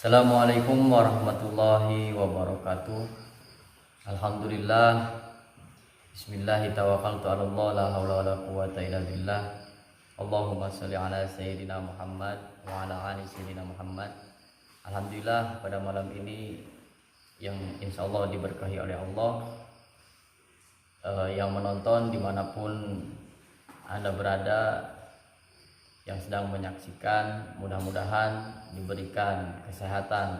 Assalamualaikum warahmatullahi wabarakatuh. Alhamdulillah. Bismillahirrahmanirrahim. La haula wala quwata illa billah. Allahumma sholli ala sayyidina Muhammad wa ala ali sayyidina Muhammad. Alhamdulillah, pada malam ini yang insyaallah diberkahi oleh Allah, yang menonton dimanapun Anda berada, yang sedang menyaksikan, mudah-mudahan diberikan kesehatan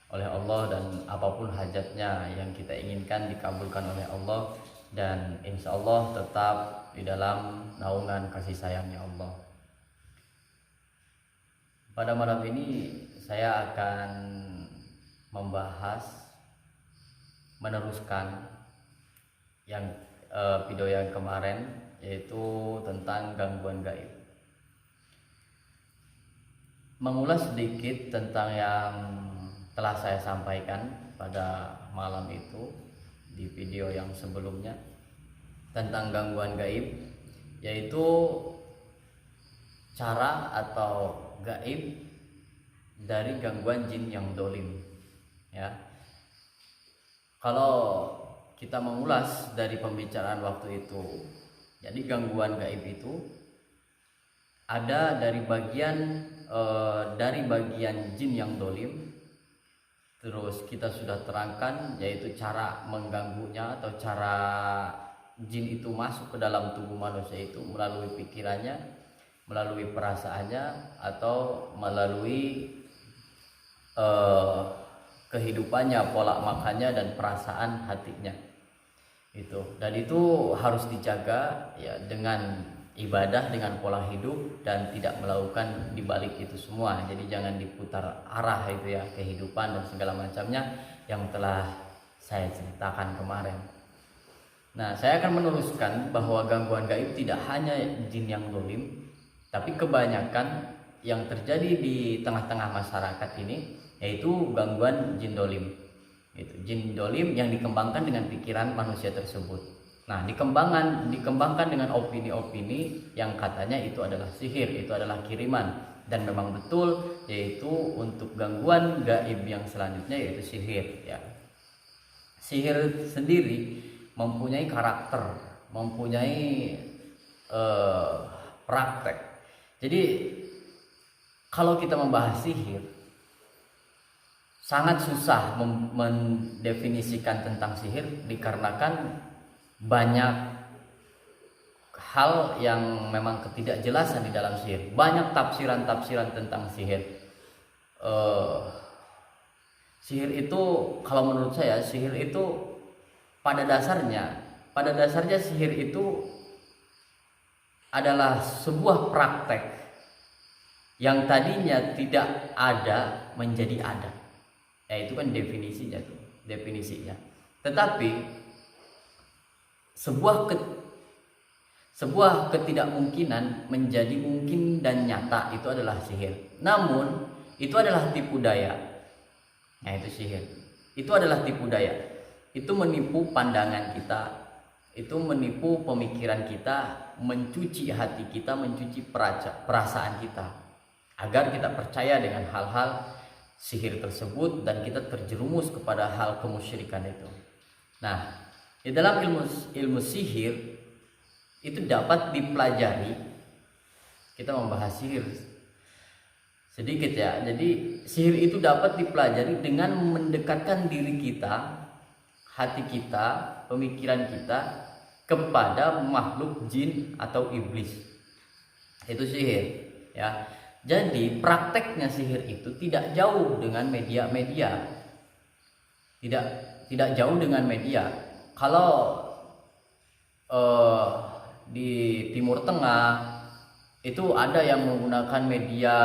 oleh Allah dan apapun hajatnya yang kita inginkan dikabulkan oleh Allah, dan insya Allah tetap di dalam naungan kasih sayangnya Allah. Pada malam ini saya akan meneruskan yang video yang kemarin, yaitu tentang gangguan gaib. Mengulas sedikit tentang yang telah saya sampaikan pada malam itu di video yang sebelumnya tentang gangguan gaib, yaitu cara atau gaib dari gangguan jin yang dolim. Ya, kalau kita mengulas dari pembicaraan waktu itu, jadi gangguan gaib itu ada dari bagian jin yang dolim. Terus kita sudah terangkan, yaitu cara mengganggunya atau cara jin itu masuk ke dalam tubuh manusia itu melalui pikirannya, melalui perasaannya, atau melalui kehidupannya, pola makannya dan perasaan hatinya itu. Dan itu harus dijaga ya dengan ibadah, dengan pola hidup, dan tidak melakukan dibalik itu semua. Jadi jangan diputar arah itu ya, kehidupan dan segala macamnya yang telah saya ceritakan kemarin. Nah, saya akan meneruskan bahwa gangguan gaib tidak hanya jin yang dolim, tapi kebanyakan yang terjadi di tengah-tengah masyarakat ini yaitu gangguan jin dolim. Itu jin dolim yang dikembangkan dengan pikiran manusia tersebut. Nah, dikembangkan dengan opini-opini yang katanya itu adalah sihir, itu adalah kiriman, dan memang betul, yaitu untuk gangguan gaib yang selanjutnya yaitu sihir ya. Sihir sendiri mempunyai karakter, mempunyai praktek. Jadi kalau kita membahas sihir, sangat susah mendefinisikan tentang sihir dikarenakan banyak hal yang memang ketidakjelasan di dalam sihir. Banyak tafsiran-tafsiran tentang sihir. Sihir itu, kalau menurut saya, sihir itu pada dasarnya sihir itu adalah sebuah praktek yang tadinya tidak ada menjadi ada. Ya, itu kan definisinya. Tetapi sebuah ketidakmungkinan menjadi mungkin dan nyata, itu adalah sihir. Namun itu adalah tipu daya. Nah, itu sihir. Itu adalah tipu daya. Itu menipu pandangan kita, itu menipu pemikiran kita, mencuci hati kita, mencuci perasaan kita, agar kita percaya dengan hal-hal sihir tersebut dan kita terjerumus kepada hal kemusyrikan itu. Nah, di dalam ilmu sihir itu dapat dipelajari. Kita membahas sihir sedikit ya. Jadi sihir itu dapat dipelajari dengan mendekatkan diri kita, hati kita, pemikiran kita kepada makhluk jin atau iblis. Itu sihir ya. Jadi prakteknya sihir itu tidak jauh dengan media-media. Tidak jauh dengan media. Kalau di Timur Tengah itu ada yang menggunakan media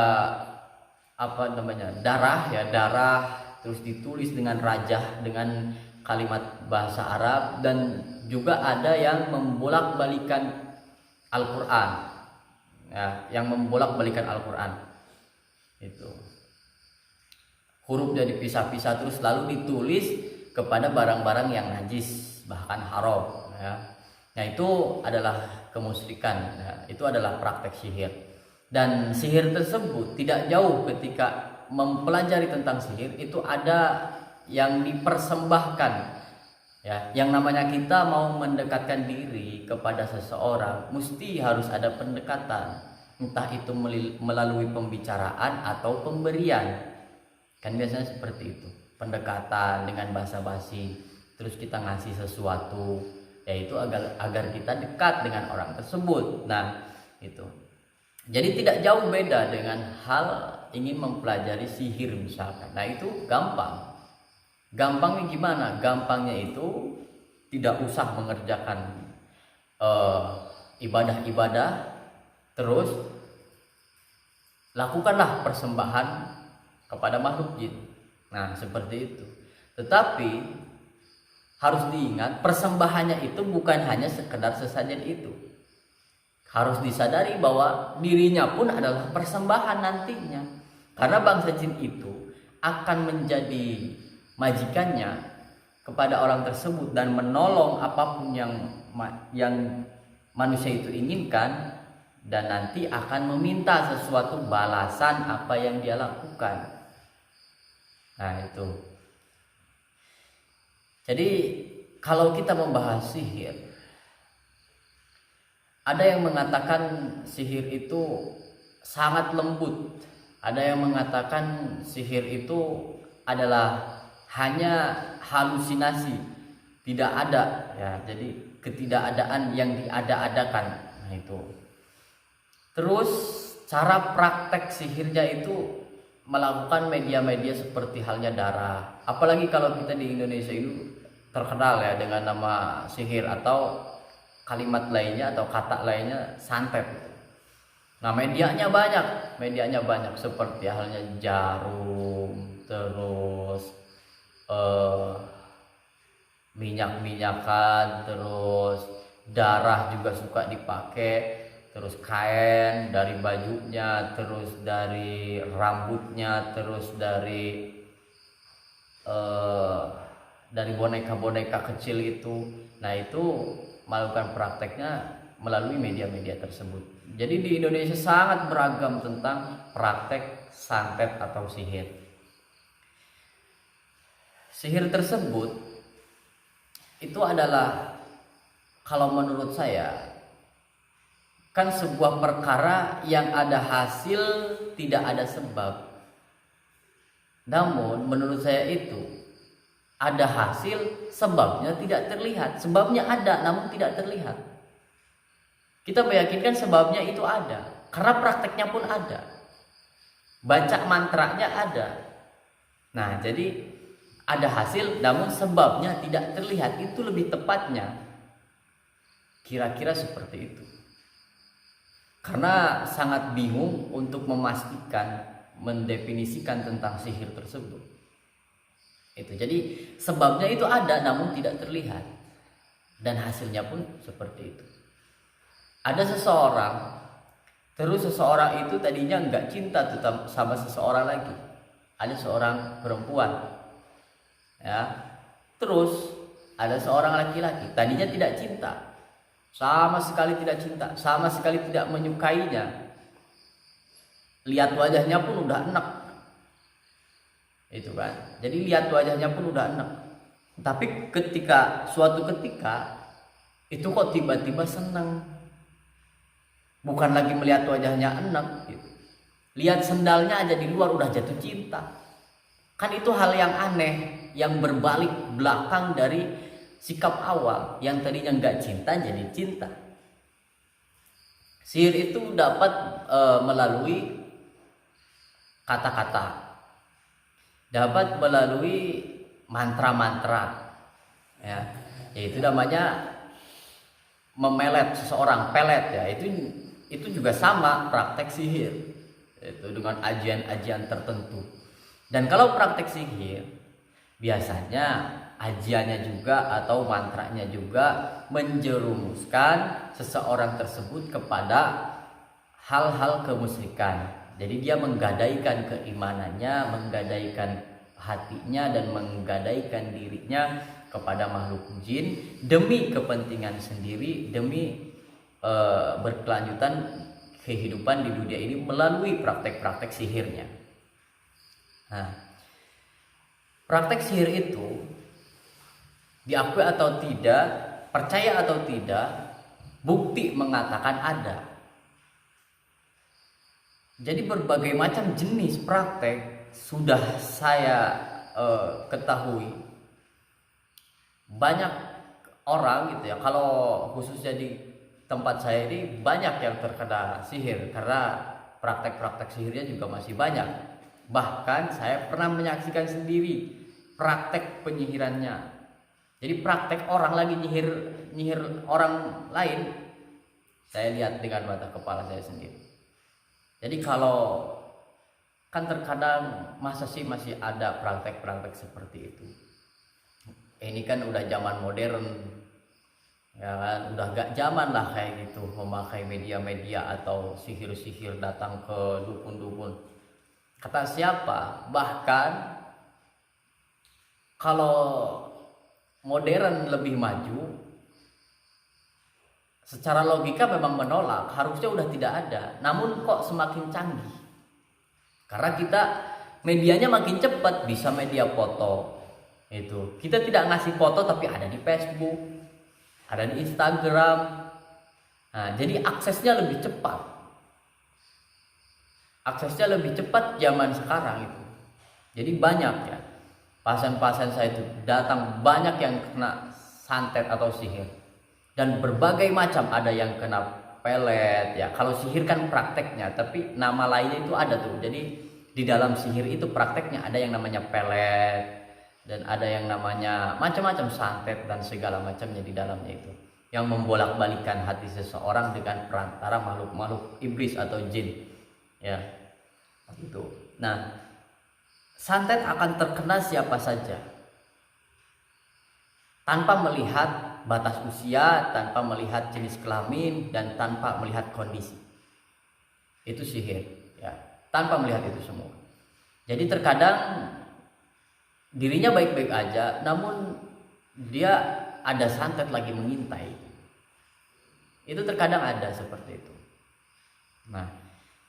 apa namanya, darah ya, darah, terus ditulis dengan rajah dengan kalimat bahasa Arab, dan juga ada yang membolak-balikan Al-Quran ya, yang membolak-balikan Al-Quran itu hurufnya dipisah-pisah terus lalu ditulis kepada barang-barang yang najis bahkan haram ya. Nah itu adalah kemusyrikan ya. Itu adalah praktek sihir, dan sihir tersebut tidak jauh ketika mempelajari tentang sihir itu ada yang dipersembahkan ya. Yang namanya kita mau mendekatkan diri kepada seseorang mesti harus ada pendekatan, entah itu melalui pembicaraan atau pemberian. Kan biasanya seperti itu, pendekatan dengan basa-basi, terus kita ngasih sesuatu, yaitu agar kita dekat dengan orang tersebut. Nah itu, jadi tidak jauh beda dengan hal ingin mempelajari sihir misalkan. Nah itu gampang. Gampangnya gimana? Gampangnya itu tidak usah mengerjakan ibadah-ibadah, terus lakukanlah persembahan kepada makhluk jin. Nah seperti itu. Tetapi harus diingat, persembahannya itu bukan hanya sekedar sesajen itu. Harus disadari bahwa dirinya pun adalah persembahan nantinya. Karena bangsa jin itu akan menjadi majikannya kepada orang tersebut dan menolong apapun yang manusia itu inginkan, dan nanti akan meminta sesuatu balasan apa yang dia lakukan. Nah itu. Jadi kalau kita membahas sihir, ada yang mengatakan sihir itu sangat lembut, ada yang mengatakan sihir itu adalah hanya halusinasi, tidak ada ya, jadi ketidakadaan yang diada-adakan. Nah itu. Terus cara praktek sihirnya itu melakukan media-media seperti halnya darah. Apalagi kalau kita di Indonesia ini terkenal ya dengan nama sihir atau kalimat lainnya atau kata lainnya santet. Nah medianya banyak seperti halnya jarum, terus minyak-minyakan, terus darah juga suka dipakai, terus kain dari bajunya, terus dari rambutnya, terus dari boneka-boneka kecil itu. Nah itu melakukan prakteknya melalui media-media tersebut. Jadi di Indonesia sangat beragam tentang praktek santet atau sihir. Sihir tersebut itu adalah, kalau menurut saya, kan sebuah perkara yang ada hasil tidak ada sebab. Namun menurut saya itu ada hasil, sebabnya tidak terlihat. Sebabnya ada namun tidak terlihat. Kita meyakinkan sebabnya itu ada karena prakteknya pun ada, baca mantranya ada. Nah jadi ada hasil namun sebabnya tidak terlihat, itu lebih tepatnya kira-kira seperti itu. Karena sangat bingung untuk memastikan, mendefinisikan tentang sihir tersebut. Itu jadi sebabnya itu ada namun tidak terlihat, dan hasilnya pun seperti itu. Ada seseorang, terus seseorang itu tadinya nggak cinta sama seseorang lagi. Ada seorang perempuan, ya. Terus ada seorang laki-laki, tadinya tidak cinta, sama sekali tidak cinta, sama sekali tidak menyukainya. Lihat wajahnya pun udah enak, itu kan. Jadi lihat wajahnya pun udah enak. Tapi suatu ketika itu kok tiba-tiba senang. Bukan lagi melihat wajahnya enak gitu. Lihat sendalnya aja di luar udah jatuh cinta. Kan itu hal yang aneh, yang berbalik belakang dari sikap awal, yang tadinya nggak cinta jadi cinta. Sihir itu dapat melalui kata-kata, dapat melalui mantra-mantra, ya, yaitu namanya memelet seseorang, pelet ya, itu juga sama praktek sihir. itu dengan ajian-ajian tertentu. Dan kalau praktek sihir, biasanya ajiannya juga atau mantranya juga menjerumuskan seseorang tersebut kepada hal-hal kemusyrikan. Jadi dia menggadaikan keimanannya, menggadaikan hatinya, dan menggadaikan dirinya kepada makhluk jin demi kepentingan sendiri, demi berkelanjutan kehidupan di dunia ini melalui praktek-praktek sihirnya. Nah, praktek sihir itu diakui atau tidak, percaya atau tidak, bukti mengatakan ada. Jadi berbagai macam jenis praktek sudah saya ketahui. Banyak orang gitu ya, kalau khususnya di tempat saya ini banyak yang terkena sihir karena praktek-praktek sihirnya juga masih banyak. Bahkan saya pernah menyaksikan sendiri praktek penyihirannya. Jadi praktek orang lagi nyihir orang lain, saya lihat dengan mata kepala saya sendiri. Jadi kalau kan terkadang masa sih masih ada praktek-praktek seperti itu. Ini kan udah zaman modern, ya kan, udah gak zaman lah kayak gitu memakai media-media atau sihir-sihir datang ke dukun-dukun. Kata siapa? Bahkan kalau modern lebih maju, secara logika memang menolak, harusnya udah tidak ada. Namun kok semakin canggih? Karena kita medianya makin cepat, bisa media foto. Itu kita tidak ngasih foto tapi ada di Facebook, ada di Instagram. Nah, jadi aksesnya lebih cepat. Aksesnya lebih cepat zaman sekarang itu. Jadi banyak ya pasien-pasien saya itu datang, banyak yang kena santet atau sihir. Dan berbagai macam, ada yang kena pelet ya. Kalau sihir kan prakteknya, tapi nama lainnya itu ada tuh. Jadi di dalam sihir itu prakteknya ada yang namanya pelet, dan ada yang namanya macam-macam santet dan segala macamnya di dalamnya itu, yang membolak-balikan hati seseorang dengan perantara makhluk-makhluk iblis atau jin. Ya, gitu. Nah, santet akan terkena siapa saja tanpa melihat batas usia, tanpa melihat jenis kelamin, dan tanpa melihat kondisi. Itu sihir, ya, tanpa melihat itu semua. Jadi terkadang dirinya baik-baik aja, namun dia ada santet lagi mengintai. Itu terkadang ada seperti itu. Nah,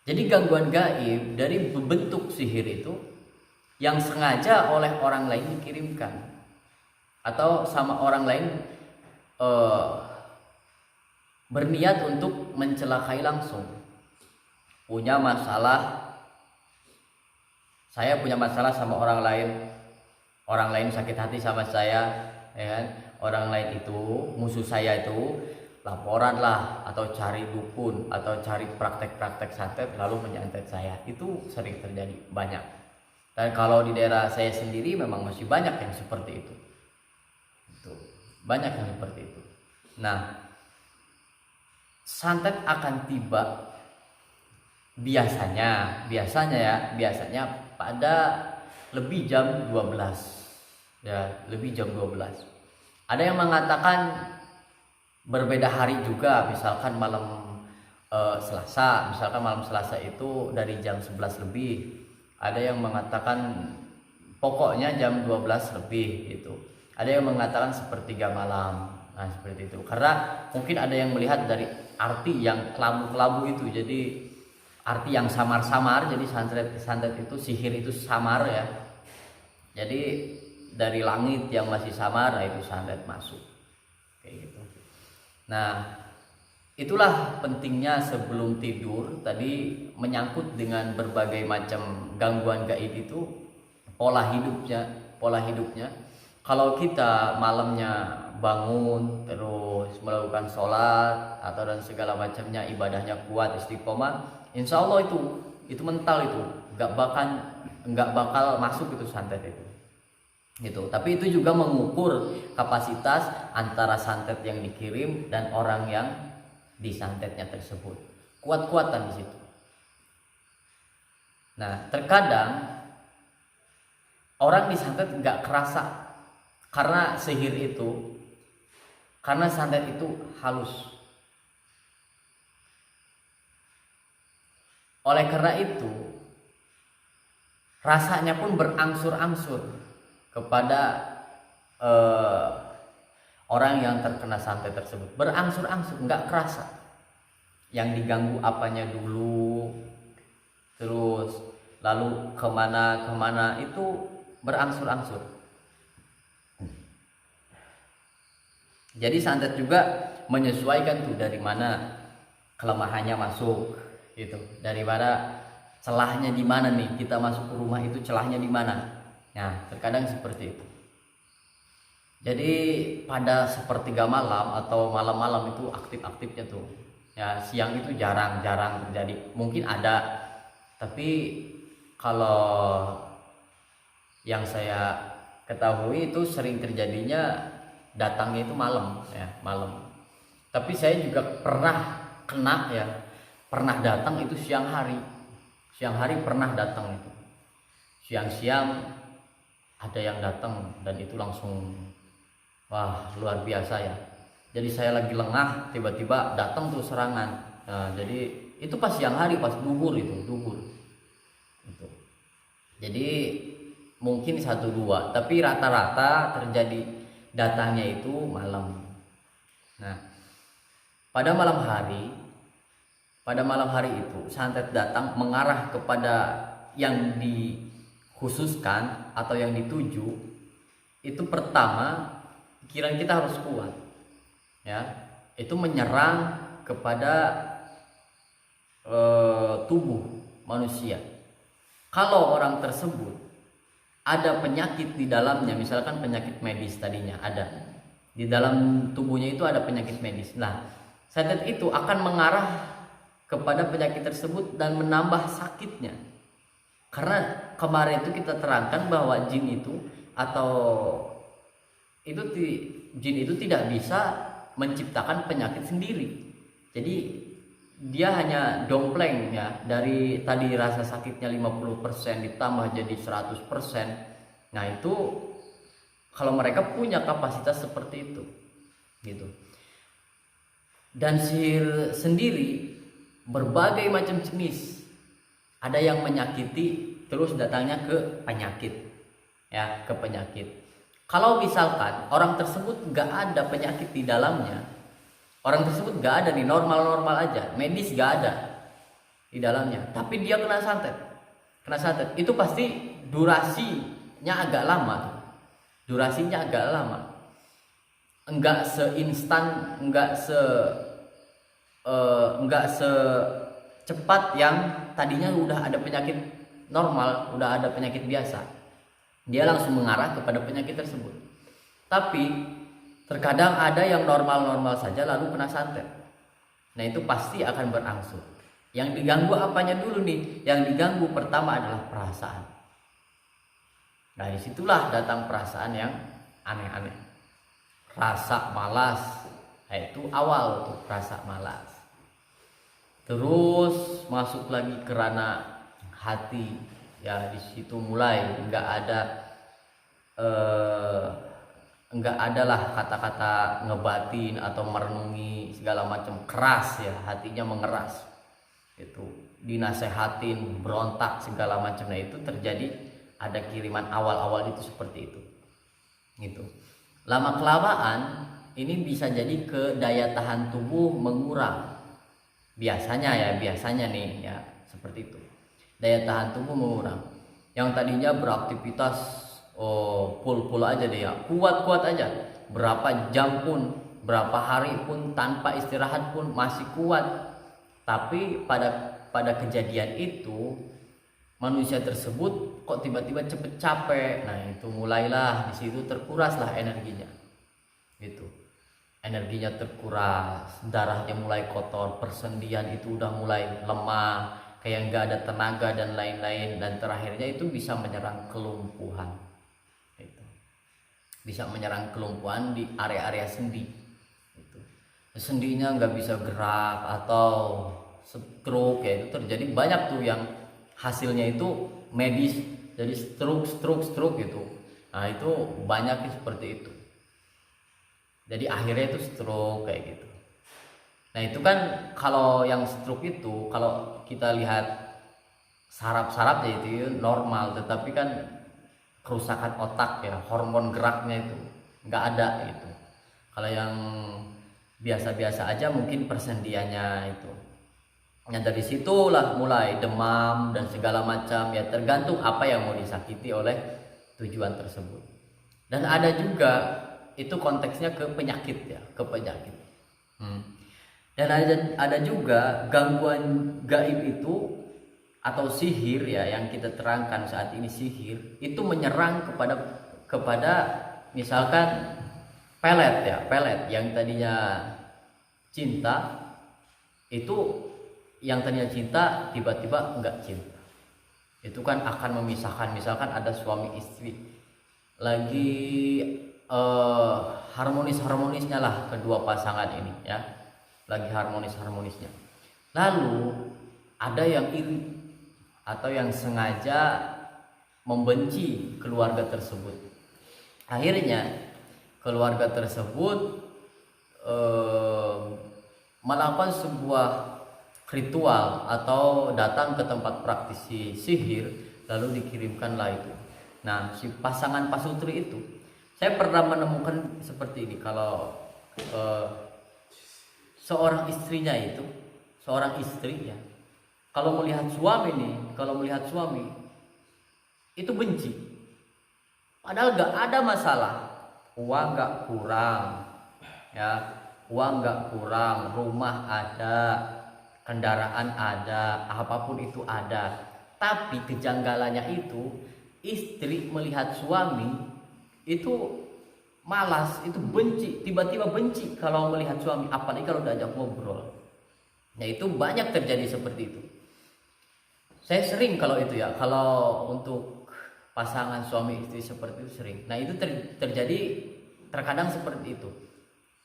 jadi gangguan gaib dari bentuk sihir itu yang sengaja oleh orang lain dikirimkan atau sama orang lain berniat untuk mencelakai langsung. Punya masalah, saya punya masalah sama orang lain sakit hati sama saya, ya kan? Orang lain itu, musuh saya itu, laporan lah atau cari dukun atau cari praktek-praktek santet lalu menyantet saya. Itu sering terjadi, banyak. Dan kalau di daerah saya sendiri memang masih banyak yang seperti itu. Banyak yang seperti itu. Nah, santet akan tiba biasanya pada lebih jam 12. Ya, lebih jam 12. Ada yang mengatakan berbeda hari juga, misalkan malam Selasa, malam Selasa itu dari jam 11 lebih. Ada yang mengatakan pokoknya jam 12 lebih itu. Ada yang mengatakan sepertiga malam. Nah, seperti itu. Karena mungkin ada yang melihat dari arti yang kelabu-kelabu itu. Jadi arti yang samar-samar. Jadi santet itu, sihir itu samar ya. Jadi dari langit yang masih samar, nah itu santet masuk. Kayak gitu. Nah, itulah pentingnya sebelum tidur tadi menyangkut dengan berbagai macam gangguan gaib itu, pola hidupnya. Kalau kita malamnya bangun terus melakukan sholat atau dan segala macamnya, ibadahnya kuat, istiqomah, insya Allah itu mental itu nggak bakal masuk itu santet itu. Gitu. Tapi itu juga mengukur kapasitas antara santet yang dikirim dan orang yang disantetnya tersebut. Kuat-kuatan di situ. Nah, terkadang orang disantet nggak kerasa karena sihir itu, karena santet itu halus. Oleh karena itu, rasanya pun berangsur-angsur kepada orang yang terkena santet tersebut. Berangsur-angsur, nggak kerasa. Yang diganggu apanya dulu, terus lalu kemana itu berangsur-angsur. Jadi santet juga menyesuaikan tuh dari mana kelemahannya masuk, gitu. Dari mana celahnya di mana nih, kita masuk ke rumah itu celahnya di mana. Nah, terkadang seperti itu. Jadi pada sepertiga malam atau malam-malam itu aktif-aktifnya tuh. Ya, siang itu jarang-jarang terjadi. Mungkin ada, tapi kalau yang saya ketahui itu sering terjadinya datangnya itu malam, ya, malam. Tapi saya juga pernah kena, ya, pernah datang itu siang hari. Siang hari pernah datang itu. Siang-siang ada yang datang dan itu langsung wah, luar biasa ya. Jadi saya lagi lengah, tiba-tiba datang tuh serangan. Nah, jadi itu pas siang hari, pas duhur itu, duhur. Itu. Jadi mungkin 1-2, tapi rata-rata terjadi datangnya itu malam. Nah, pada malam hari itu santet datang mengarah kepada yang dikhususkan atau yang dituju. Itu pertama, pikiran kita harus kuat, ya. Itu menyerang kepada tubuh manusia. Kalau orang tersebut ada penyakit di dalamnya, misalkan penyakit medis tadinya ada di dalam tubuhnya, itu ada penyakit medis. Nah, santet itu akan mengarah kepada penyakit tersebut dan menambah sakitnya. Karena kemarin itu kita terangkan bahwa jin itu jin itu tidak bisa menciptakan penyakit sendiri. Jadi dia hanya dompleng, ya, dari tadi rasa sakitnya 50% ditambah jadi 100%. Nah, itu kalau mereka punya kapasitas seperti itu, gitu. Dan sihir sendiri berbagai macam jenis. Ada yang menyakiti terus datangnya ke penyakit, ya, ke penyakit. Kalau misalkan orang tersebut gak ada penyakit di dalamnya, orang tersebut gak ada nih, normal-normal aja, medis gak ada di dalamnya, tapi dia kena santet, itu pasti durasinya agak lama, durasinya agak lama, enggak seinstan, enggak secepat yang tadinya udah ada penyakit normal, udah ada penyakit biasa, dia langsung mengarah kepada penyakit tersebut. Tapi terkadang ada yang normal-normal saja lalu kena santet. Nah, itu pasti akan berangsur. Yang diganggu apanya dulu nih? Yang diganggu pertama adalah perasaan. Nah, disitulah datang perasaan yang aneh-aneh. Rasa malas, nah, itu awal tuh, rasa malas. Terus masuk lagi ke ranah hati, ya, di situ mulai enggak adalah kata-kata ngebatin atau merenungi segala macam, keras, ya, hatinya mengeras, itu dinasehatin, berontak segala macam. Nah, itu terjadi, ada kiriman awal-awal itu seperti itu, gitu. Lama kelamaan ini bisa jadi ke daya tahan tubuh mengurang, biasanya nih, ya, seperti itu. Daya tahan tubuh mengurang, yang tadinya beraktivitas full aja deh, ya, kuat aja, berapa jam pun, berapa hari pun tanpa istirahat pun masih kuat. Tapi pada kejadian itu manusia tersebut kok tiba-tiba cepet capek. Nah, itu mulailah di situ terkuraslah energinya, gitu. Energinya terkuras, darahnya mulai kotor, persendian itu udah mulai lemah, kayak nggak ada tenaga dan lain-lain, dan terakhirnya itu bisa menyerang kelumpuhan. Bisa menyerang kelumpuhan di area-area sendi, gitu. Sendinya nggak bisa gerak atau stroke, ya, itu terjadi banyak tuh yang hasilnya itu medis, jadi stroke gitu. Nah itu banyak seperti itu, jadi akhirnya itu stroke kayak gitu. Nah itu kan kalau yang stroke itu, kalau kita lihat saraf-sarafnya itu normal, tetapi kan kerusakan otak ya, hormon geraknya itu nggak ada gitu. Kalau yang biasa-biasa aja mungkin persendiannya itu. Nah dari situlah mulai demam dan segala macam ya, tergantung apa yang mau disakiti oleh tujuan tersebut. Dan ada juga itu konteksnya ke penyakit ya, ke penyakit. Dan ada juga gangguan gaib itu atau sihir ya, yang kita terangkan saat ini sihir itu menyerang kepada misalkan pelet yang tadinya cinta, itu yang tadinya cinta tiba-tiba enggak cinta. Itu kan akan memisahkan. Misalkan ada suami istri lagi harmonis-harmonisnya lah kedua pasangan ini ya, lagi harmonis-harmonisnya, lalu ada yang iri atau yang sengaja membenci keluarga tersebut. Akhirnya keluarga tersebut melakukan sebuah ritual atau datang ke tempat praktisi sihir, lalu dikirimkanlah itu. Nah si pasangan pasutri itu, saya pernah menemukan seperti ini. Kalau seorang istri ya, kalau melihat suami itu benci, padahal gak ada masalah, uang gak kurang ya, rumah ada, kendaraan ada, apapun itu ada, tapi kejanggalannya itu istri melihat suami itu malas, itu benci, tiba-tiba benci kalau melihat suami, apalagi kalau diajak ngobrol. Nah itu banyak terjadi seperti itu. Saya sering kalau itu ya, kalau untuk pasangan suami istri seperti itu sering. Nah itu terjadi terkadang seperti itu.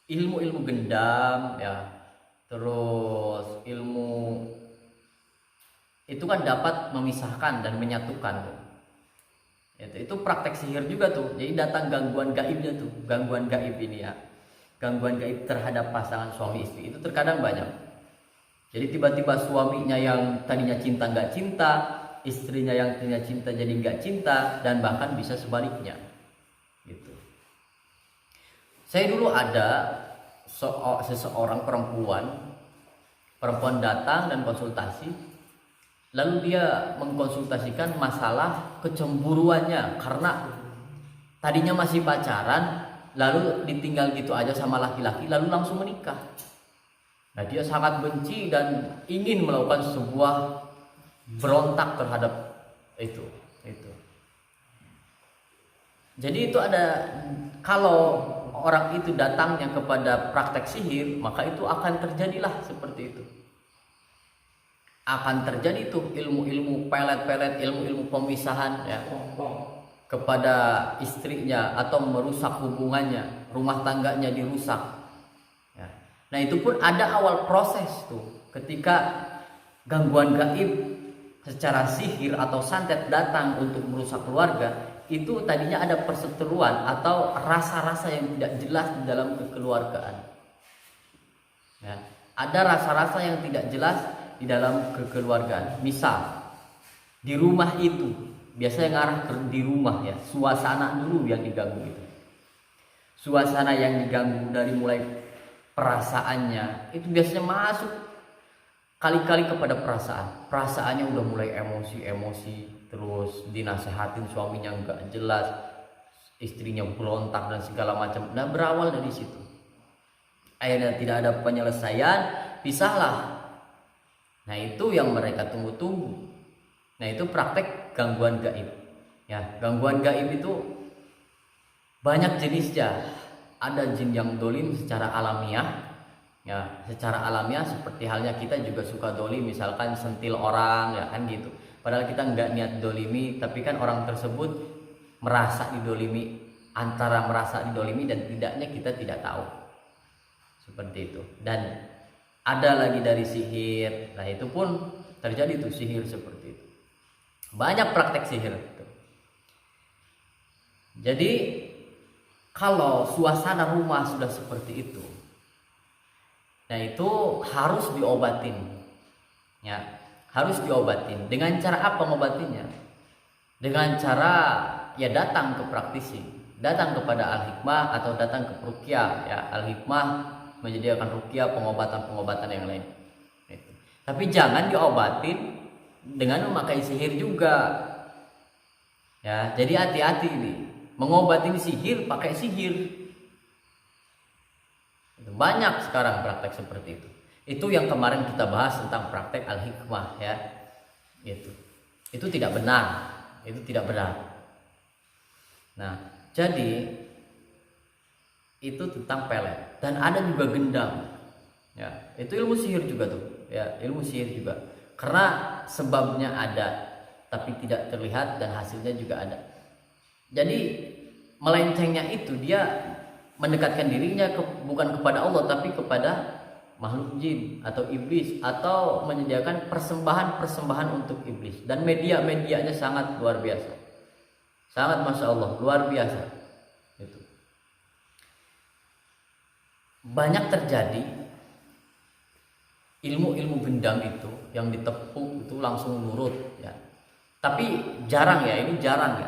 Ilmu gendam ya, terus ilmu itu kan dapat memisahkan dan menyatukan tuh. Itu praktek sihir juga tuh. Jadi datang gangguan gaibnya tuh, gangguan gaib ini ya, gangguan gaib terhadap pasangan suami istri itu terkadang banyak. Jadi tiba-tiba suaminya yang tadinya cinta nggak cinta, istrinya yang tadinya cinta jadi nggak cinta, dan bahkan bisa sebaliknya gitu. Saya dulu ada seseorang perempuan datang dan konsultasi, lalu dia mengkonsultasikan masalah kecemburuannya karena tadinya masih pacaran, lalu ditinggal gitu aja sama laki-laki, lalu langsung menikah. Nah dia sangat benci dan ingin melakukan sebuah berontak terhadap itu. Jadi itu ada, kalau orang itu datangnya kepada praktek sihir, maka itu akan terjadilah seperti itu. Akan terjadi tuh ilmu-ilmu pelet-pelet, ilmu-ilmu pemisahan ya, kepada istrinya, atau merusak hubungannya, rumah tangganya dirusak ya. Nah itu pun ada awal proses tuh, ketika gangguan gaib secara sihir atau santet datang untuk merusak keluarga. Itu tadinya ada perseteruan atau rasa-rasa yang tidak jelas di dalam kekeluargaan ya. Ada rasa-rasa yang tidak jelas di dalam kekeluargaan. Misal di rumah itu biasanya ngarah di rumah ya, suasana dulu yang diganggu itu. Suasana yang diganggu dari mulai perasaannya itu biasanya masuk kali-kali kepada perasaannya udah mulai emosi, terus dinasehatin suaminya nggak jelas, istrinya berontak dan segala macam. Nah berawal dari situ, akhirnya tidak ada penyelesaian, pisahlah. Nah itu yang mereka tunggu-tunggu. Nah itu praktek gangguan gaib ya. Gangguan gaib itu banyak jenisnya. Ada jin yang dolim secara alamiah ya, secara alamiah seperti halnya kita juga suka dolim, misalkan sentil orang ya kan gitu, padahal kita nggak niat dolimi, tapi kan orang tersebut merasa didolimi, antara merasa didolimi dan tidaknya kita tidak tahu, seperti itu. Dan ada lagi dari sihir. Nah itu pun terjadi tuh sihir seperti itu. Banyak praktek sihir. Jadi kalau suasana rumah sudah seperti itu, nah itu harus diobatin, ya, harus diobatin. Dengan cara apa ngobatinya? Dengan cara ya datang ke praktisi, datang kepada Al-Hikmah atau datang ke Ruqyah. Ya, Al-Hikmah menyediakan Ruqyah, pengobatan-pengobatan yang lain. Tapi jangan diobatin dengan memakai sihir juga. Ya, jadi hati-hati nih. Mengobatin sihir pakai sihir. Banyak sekarang praktek seperti itu. Itu yang kemarin kita bahas tentang praktek Al-Hikmah, ya. Itu tidak benar. Itu tidak benar. Nah, jadi itu tentang pelet, dan ada juga gendam. Ya, itu ilmu sihir juga tuh. Ya, ilmu sihir juga. Karena sebabnya ada tapi tidak terlihat dan hasilnya juga ada. Jadi melencengnya itu dia mendekatkan dirinya bukan kepada Allah tapi kepada makhluk jin atau iblis, atau menyediakan persembahan untuk iblis. Dan medianya sangat luar biasa, sangat masya Allah luar biasa. Itu banyak terjadi ilmu gendam itu yang ditepuk itu langsung nurut, ya. Tapi jarang ya, ini jarang.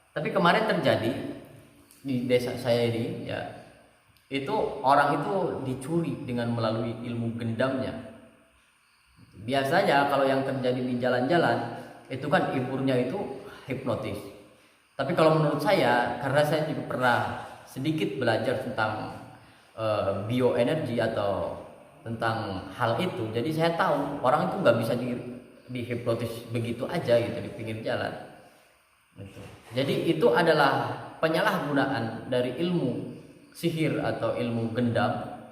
Tapi kemarin terjadi di desa saya ini, ya, itu orang itu dicuri dengan melalui ilmu gendamnya. Biasanya kalau yang terjadi di jalan-jalan itu kan iburnya itu hipnotis. Tapi kalau menurut saya, karena saya juga pernah sedikit belajar tentang bioenergi atau tentang hal itu, jadi saya tahu orang itu nggak bisa dihipnotis begitu aja gitu di pinggir jalan. Jadi itu adalah penyalahgunaan dari ilmu sihir atau ilmu gendam.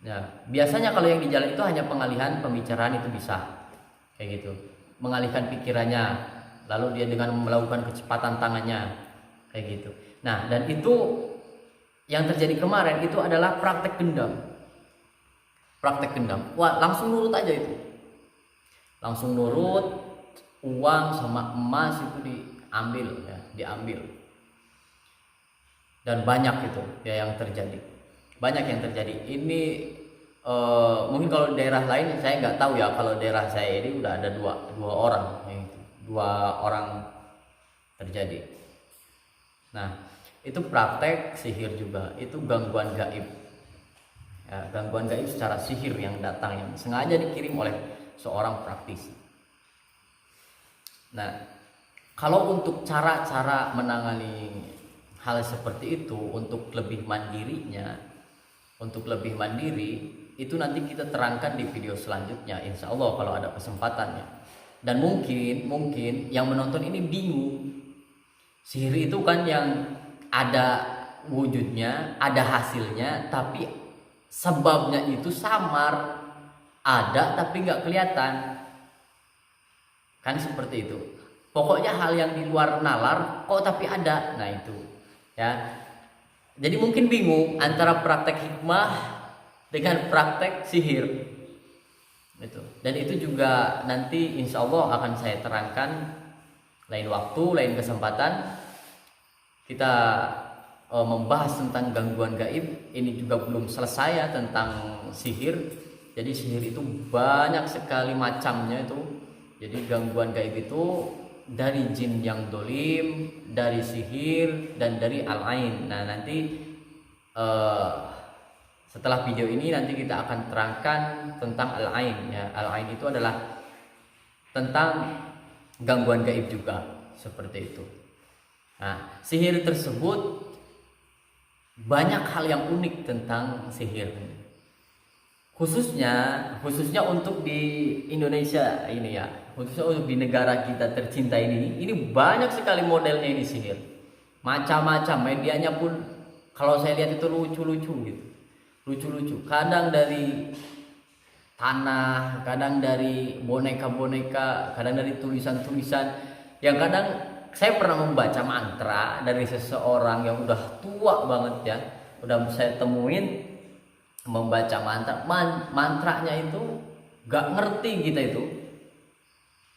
Nah, biasanya kalau yang di jalan itu hanya pengalihan pembicaraan, itu bisa kayak gitu, mengalihkan pikirannya, lalu dia dengan melakukan kecepatan tangannya kayak gitu. Nah, dan itu yang terjadi kemarin itu adalah praktek gendam. Wah, langsung nurut aja itu. Langsung nurut, uang sama emas itu diambil, ya, diambil. Dan banyak itu ya yang terjadi. Ini mungkin kalau daerah lain saya nggak tahu ya. Kalau daerah saya ini udah ada dua orang terjadi. Nah, itu praktek sihir juga. Itu gangguan gaib. Ya, gangguan gaib secara sihir yang datang, yang sengaja dikirim oleh seorang praktisi. Nah, kalau untuk cara-cara menangani hal seperti itu untuk lebih mandiri, itu nanti kita terangkan di video selanjutnya, insya Allah kalau ada kesempatannya. Dan mungkin yang menonton ini bingung, sihir itu kan yang ada wujudnya, ada hasilnya, tapi sebabnya itu samar, ada tapi nggak kelihatan, kan seperti itu. Pokoknya hal yang di luar nalar kok tapi ada. Nah itu, ya. Jadi mungkin bingung antara praktek hikmah dengan praktek sihir itu. Dan itu juga nanti insya Allah akan saya terangkan lain waktu, lain kesempatan. Kita membahas tentang gangguan gaib. Ini juga belum selesai ya tentang sihir. Jadi sihir itu banyak sekali macamnya itu. Jadi gangguan gaib itu dari jin yang dolim, dari sihir, dan dari al-ain. Nah nanti setelah video ini nanti kita akan terangkan tentang al-ain, ya. Al-ain itu adalah tentang gangguan gaib juga, seperti itu. Nah, sihir tersebut banyak hal yang unik tentang sihir, khususnya untuk di Indonesia ini, ya, khususnya untuk di negara kita tercinta ini banyak sekali modelnya ini sihir, macam-macam. Medianya pun kalau saya lihat itu lucu-lucu gitu, kadang dari tanah, kadang dari boneka-boneka, kadang dari tulisan-tulisan. Yang kadang saya pernah membaca mantra dari seseorang yang udah tua banget, ya, udah saya temuin membaca mantranya itu gak ngerti kita itu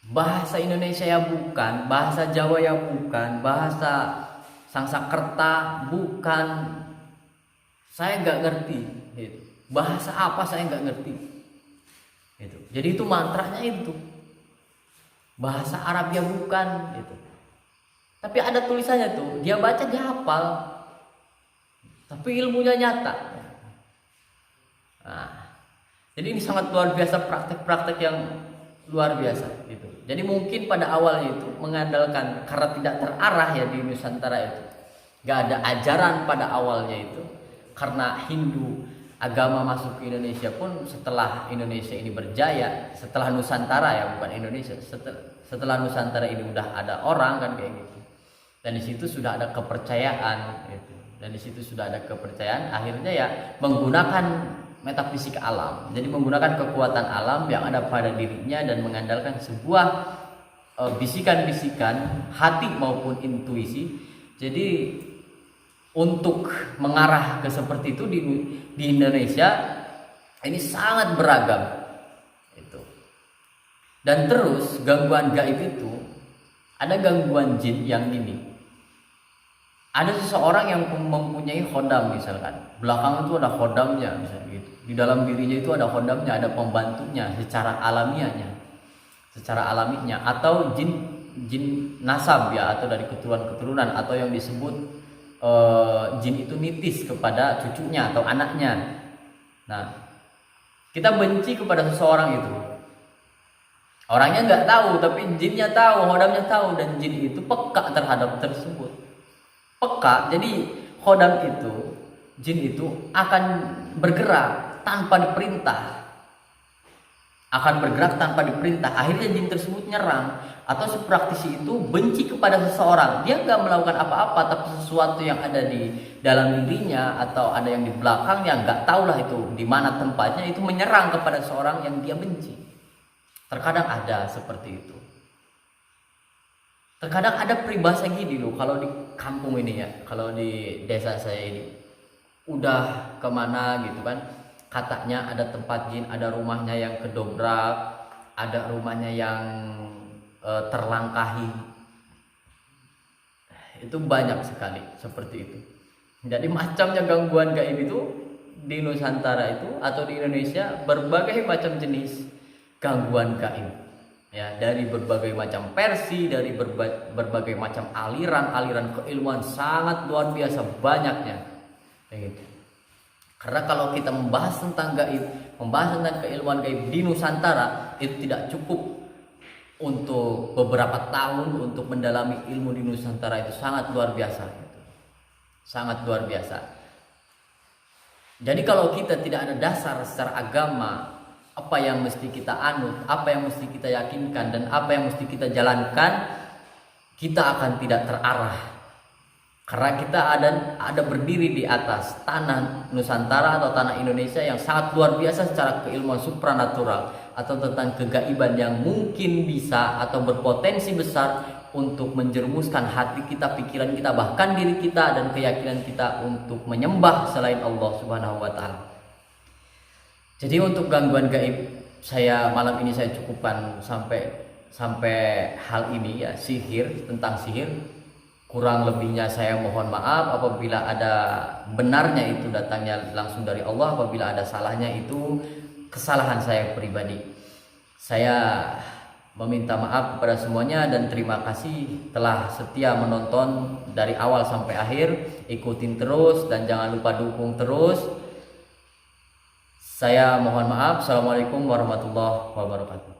bahasa Indonesia ya bukan, bahasa Jawa ya bukan, bahasa Sangsakerta bukan, saya nggak ngerti gitu. Bahasa apa saya nggak ngerti gitu. Jadi itu mantranya itu bahasa Arab ya bukan gitu. Tapi ada tulisannya tuh, dia baca dia hafal, tapi ilmunya nyata. Nah, jadi ini sangat luar biasa, praktek-praktek yang luar biasa gitu. Jadi mungkin pada awalnya itu mengandalkan karena tidak terarah ya di Nusantara itu, nggak ada ajaran pada awalnya itu, karena Hindu agama masuk ke Indonesia pun setelah Indonesia ini berjaya, setelah Nusantara ya bukan Indonesia, setelah Nusantara ini udah ada orang kan kayak gitu, dan di situ sudah ada kepercayaan gitu. Dan di situ sudah ada kepercayaan, akhirnya ya menggunakan metafisik alam, jadi menggunakan kekuatan alam yang ada pada dirinya dan mengandalkan sebuah bisikan-bisikan hati maupun intuisi. Jadi untuk mengarah ke seperti itu di Indonesia ini sangat beragam itu. Dan terus gangguan gaib itu ada gangguan jin yang ini. Ada seseorang yang mempunyai khodam misalkan, belakang itu ada khodamnya misalnya gitu. Di dalam dirinya itu ada khodamnya, ada pembantunya secara alamiahnya, secara alaminya, atau jin nasab ya, atau dari keturunan atau yang disebut jin itu nitis kepada cucunya atau anaknya. Nah, kita benci kepada seseorang itu, orangnya nggak tahu tapi jinnya tahu, khodamnya tahu, dan jin itu peka terhadap tersebut. Peka, jadi khodam itu, jin itu akan bergerak tanpa diperintah, akan bergerak tanpa diperintah. Akhirnya jin tersebut nyerang, atau si praktisi itu benci kepada seseorang, dia nggak melakukan apa-apa, tapi sesuatu yang ada di dalam dirinya atau ada yang di belakangnya, nggak tahulah itu di mana tempatnya, itu menyerang kepada seseorang yang dia benci. Terkadang ada seperti itu. Terkadang ada peribahasa gini loh, kalau di kampung ini ya, kalau di desa saya ini, udah kemana gitu kan, katanya ada tempat jin, ada rumahnya yang kedobrak, ada rumahnya yang terlangkahi. Itu banyak sekali seperti itu. Jadi macamnya gangguan gaib itu di Nusantara itu atau di Indonesia berbagai macam jenis gangguan gaib. Ya, dari berbagai macam versi, dari berbagai macam aliran keilmuan, sangat luar biasa banyaknya. Gitu. Karena kalau kita membahas tentang gaib, membahas tentang keilmuan gaib di Nusantara, itu tidak cukup untuk beberapa tahun untuk mendalami ilmu di Nusantara, itu sangat luar biasa. Sangat luar biasa. Jadi kalau kita tidak ada dasar secara agama, apa yang mesti kita anut, apa yang mesti kita yakinkan, dan apa yang mesti kita jalankan, kita akan tidak terarah. Karena kita ada berdiri di atas tanah Nusantara atau tanah Indonesia yang sangat luar biasa secara keilmuan supranatural atau tentang kegaiban yang mungkin bisa atau berpotensi besar untuk menjerumuskan hati kita, pikiran kita, bahkan diri kita dan keyakinan kita untuk menyembah selain Allah Subhanahu wa taala. Jadi untuk gangguan gaib malam ini saya cukupkan sampai hal ini ya, sihir, tentang sihir. Kurang lebihnya saya mohon maaf apabila ada benarnya itu datangnya langsung dari Allah, apabila ada salahnya itu kesalahan saya pribadi. Saya meminta maaf kepada semuanya dan terima kasih telah setia menonton dari awal sampai akhir. Ikutin terus dan jangan lupa dukung terus. Saya mohon maaf. Assalamualaikum warahmatullahi wabarakatuh.